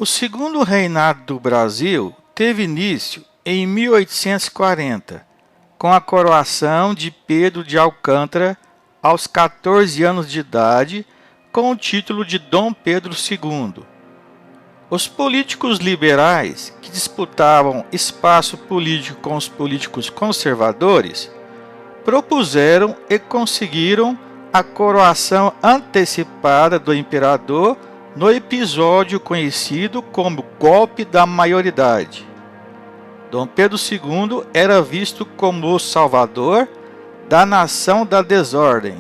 O segundo reinado do Brasil teve início em 1840, com a coroação de Pedro de Alcântara aos 14 anos de idade, com o título de Dom Pedro II. Os políticos liberais, que disputavam espaço político com os políticos conservadores, propuseram e conseguiram a coroação antecipada do imperador no episódio conhecido como Golpe da Maioridade. Dom Pedro II era visto como o salvador da nação da desordem,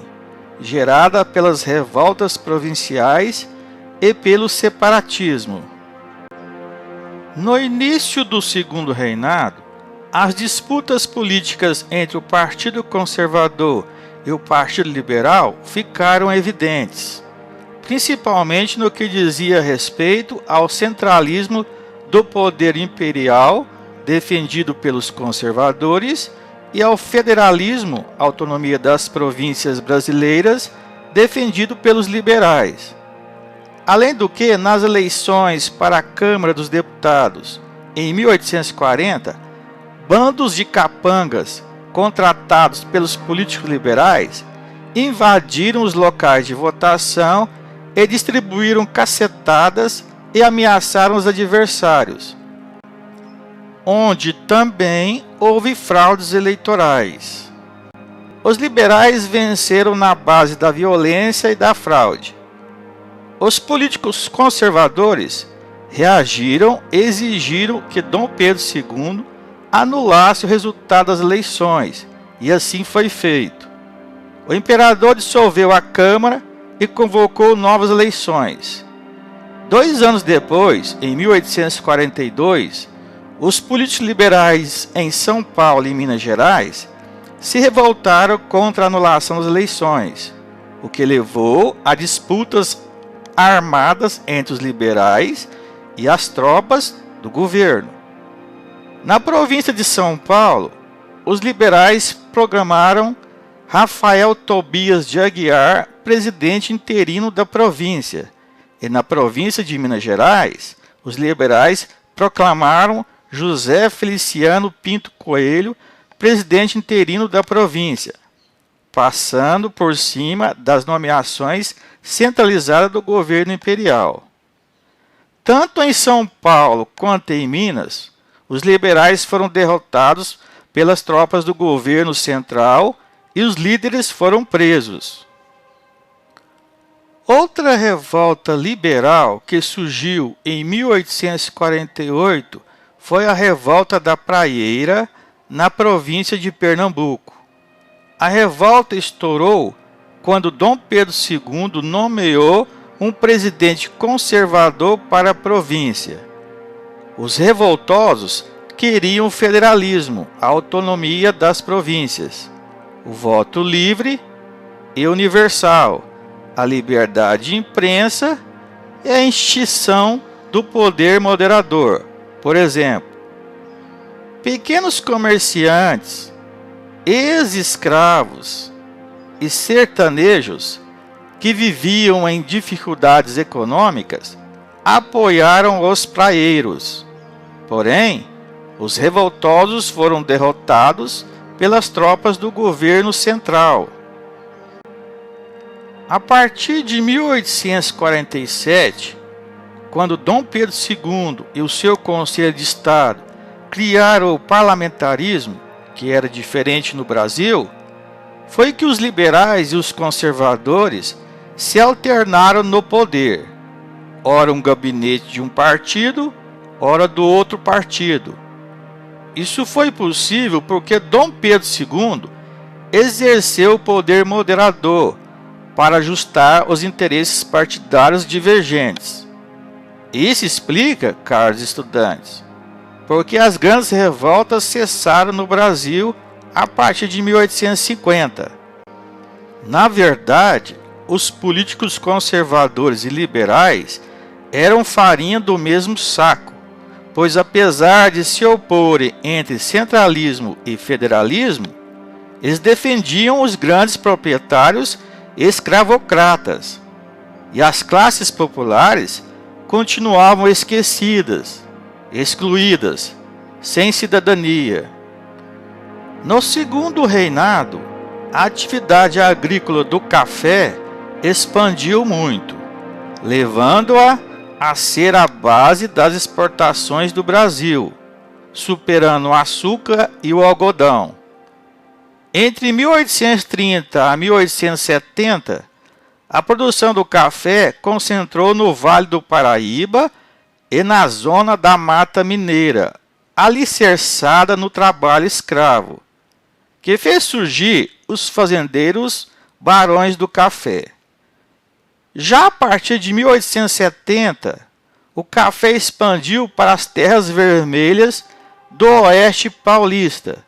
gerada pelas revoltas provinciais e pelo separatismo. No início do segundo reinado, as disputas políticas entre o Partido Conservador e o Partido Liberal ficaram evidentes, principalmente no que dizia respeito ao centralismo do poder imperial, defendido pelos conservadores, e ao federalismo, autonomia das províncias brasileiras, defendido pelos liberais. Além do que, nas eleições para a Câmara dos Deputados, em 1840, bandos de capangas, contratados pelos políticos liberais, invadiram os locais de votação e distribuíram cacetadas e ameaçaram os adversários, onde também houve fraudes eleitorais. Os liberais venceram na base da violência e da fraude. Os políticos conservadores reagiram e exigiram que Dom Pedro II anulasse o resultado das eleições, e assim foi feito. O imperador dissolveu a Câmara e convocou novas eleições. 2 anos depois, em 1842, os políticos liberais em São Paulo e Minas Gerais se revoltaram contra a anulação das eleições, o que levou a disputas armadas entre os liberais e as tropas do governo. Na província de São Paulo, os liberais proclamaram Rafael Tobias de Aguiar presidente interino da província, e na província de Minas Gerais, os liberais proclamaram José Feliciano Pinto Coelho presidente interino da província, passando por cima das nomeações centralizadas do governo imperial. Tanto em São Paulo quanto em Minas, os liberais foram derrotados pelas tropas do governo central e os líderes foram presos. Outra revolta liberal que surgiu em 1848 foi a Revolta da Praieira, na província de Pernambuco. A revolta estourou quando Dom Pedro II nomeou um presidente conservador para a província. Os revoltosos queriam o federalismo, a autonomia das províncias, o voto livre e universal, a liberdade de imprensa e a extinção do poder moderador. Por exemplo, pequenos comerciantes, ex-escravos e sertanejos que viviam em dificuldades econômicas apoiaram os praeiros. Porém, os revoltosos foram derrotados pelas tropas do governo central. A partir de 1847, quando Dom Pedro II e o seu Conselho de Estado criaram o parlamentarismo, que era diferente no Brasil, foi que os liberais e os conservadores se alternaram no poder, ora um gabinete de um partido, ora do outro partido. Isso foi possível porque Dom Pedro II exerceu o poder moderador para ajustar os interesses partidários divergentes. Isso explica, caros estudantes, porque as grandes revoltas cessaram no Brasil a partir de 1850. Na verdade, os políticos conservadores e liberais eram farinha do mesmo saco, pois apesar de se oporem entre centralismo e federalismo, eles defendiam os grandes proprietários escravocratas, e as classes populares continuavam esquecidas, excluídas, sem cidadania. No segundo reinado, a atividade agrícola do café expandiu muito, levando-a a ser a base das exportações do Brasil, superando o açúcar e o algodão. Entre 1830 a 1870, a produção do café concentrou no Vale do Paraíba e na zona da Mata Mineira, alicerçada no trabalho escravo, que fez surgir os fazendeiros barões do café. Já a partir de 1870, o café expandiu para as terras vermelhas do oeste paulista,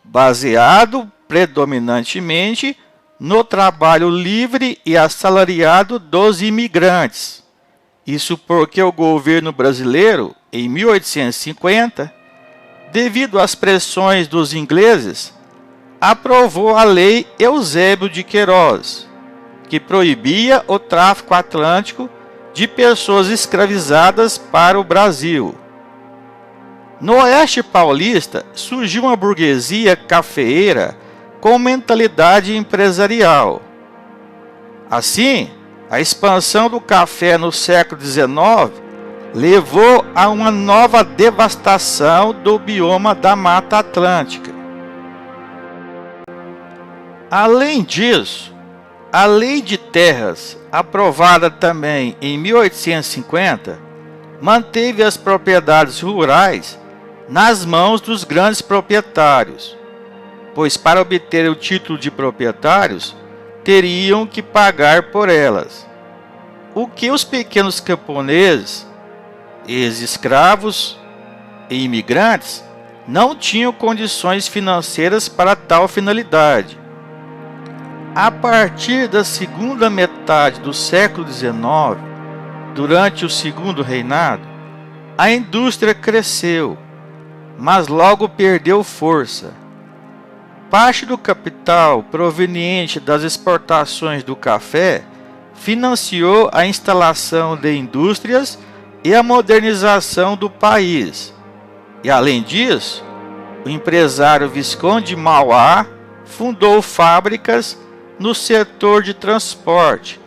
baseado predominantemente no trabalho livre e assalariado dos imigrantes. Isso porque o governo brasileiro, em 1850, devido às pressões dos ingleses, aprovou a Lei Eusébio de Queiroz, que proibia o tráfico atlântico de pessoas escravizadas para o Brasil. No oeste paulista surgiu uma burguesia cafeeira com mentalidade empresarial. Assim, a expansão do café no século XIX levou a uma nova devastação do bioma da Mata Atlântica. Além disso, a Lei de Terras, aprovada também em 1850, manteve as propriedades rurais nas mãos dos grandes proprietários, pois para obter o título de proprietários, teriam que pagar por elas, o que os pequenos camponeses, ex-escravos e imigrantes não tinham condições financeiras para tal finalidade. A partir da segunda metade do século XIX, durante o segundo reinado, a indústria cresceu, mas logo perdeu força. Parte do capital proveniente das exportações do café financiou a instalação de indústrias e a modernização do país. E além disso, o empresário Visconde de Mauá fundou fábricas no setor de transporte,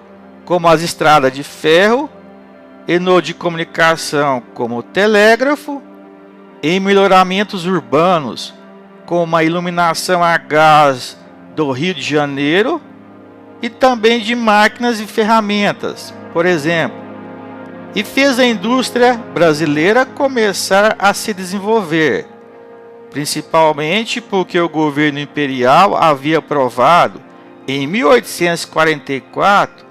como as estradas de ferro, e no de comunicação, como o telégrafo, em melhoramentos urbanos, como a iluminação a gás do Rio de Janeiro, e também de máquinas e ferramentas, por exemplo, e fez a indústria brasileira começar a se desenvolver, principalmente porque o governo imperial havia aprovado, em 1844,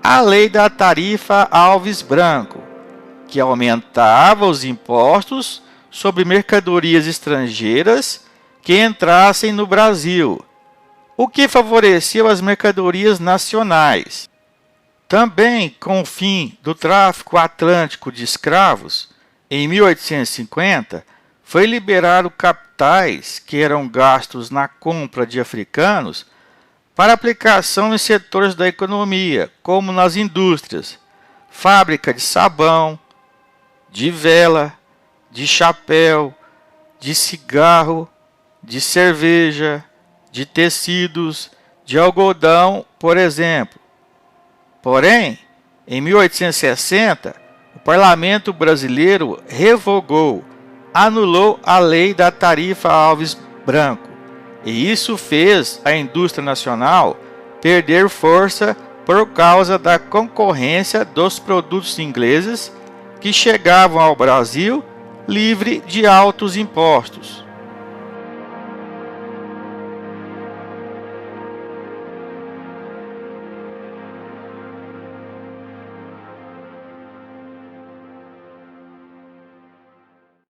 a Lei da Tarifa Alves Branco, que aumentava os impostos sobre mercadorias estrangeiras que entrassem no Brasil, o que favoreceu as mercadorias nacionais. Também, com o fim do tráfico atlântico de escravos, em 1850, foi liberado capitais que eram gastos na compra de africanos para aplicação em setores da economia, como nas indústrias, fábrica de sabão, de vela, de chapéu, de cigarro, de cerveja, de tecidos, de algodão, por exemplo. Porém, em 1860, o Parlamento brasileiro revogou, anulou a Lei da Tarifa Alves Branco, e isso fez a indústria nacional perder força por causa da concorrência dos produtos ingleses que chegavam ao Brasil livre de altos impostos.